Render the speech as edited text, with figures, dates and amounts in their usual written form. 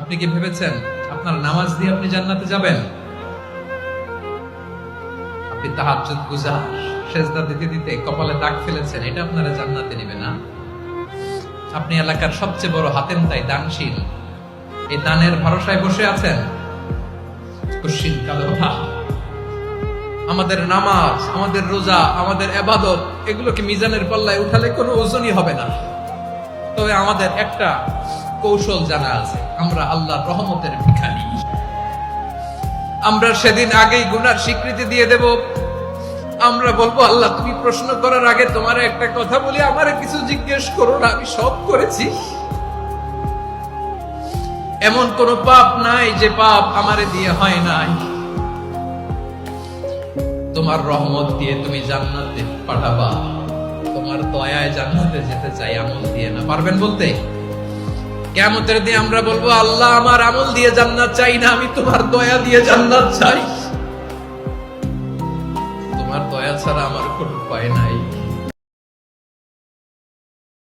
আপনি কি ভেবেছেন আপনার নামাজ দিয়ে আপনি জান্নাতে যাবেন? আপনি তাহাজ্জুদ গুজার, সেজদা দিতে দিতে কপালে দাগ ফেলেছেন, এটা আপনারা জান্নাতে নেবে না। আপনি এলাকার সবচেয়ে বড় হাতেম তাই দানশীল, এই দানের ভরসায় বসে আছেন। কুশ্চিন কালো আমাদের নামাজ, আমাদের রোজা, আমাদের ইবাদত, এগুলোকে মিজানের পাল্লায় উঠালে কোনো ওজনই হবে না। তবে আমাদের একটা কৌশল জানা আছে, আমরা আল্লাহর রহমতের ভিখারি। আমরা সেদিন আগেই গুনার স্বীকৃতি দিয়ে দেব। আমরা বলবো, আল্লাহ তুমি প্রশ্ন করার আগে তোমার একটা কথা বলি, আমারে কিছু জিজ্ঞেস করো না, আমি সব করেছি। এমন কোন পাপ নাই যে পাপ আমারে দিয়ে হয় নাই। তোমার রহমত দিয়ে তুমি জান্নাতে পাঠাবা, তোমার দয়ায় জান্নাতে যেতে চাই, আমল দিয়ে না। পারবেন বলতে? কিয়ামতের দিন আমরা বলবো, আল্লাহ আমার আমল দিয়ে জান্নাত চাই না, আমি তোমার দয়া দিয়ে জান্নাত চাই। তোমার দয়া ছাড়া আমার কোনো উপায় নাই।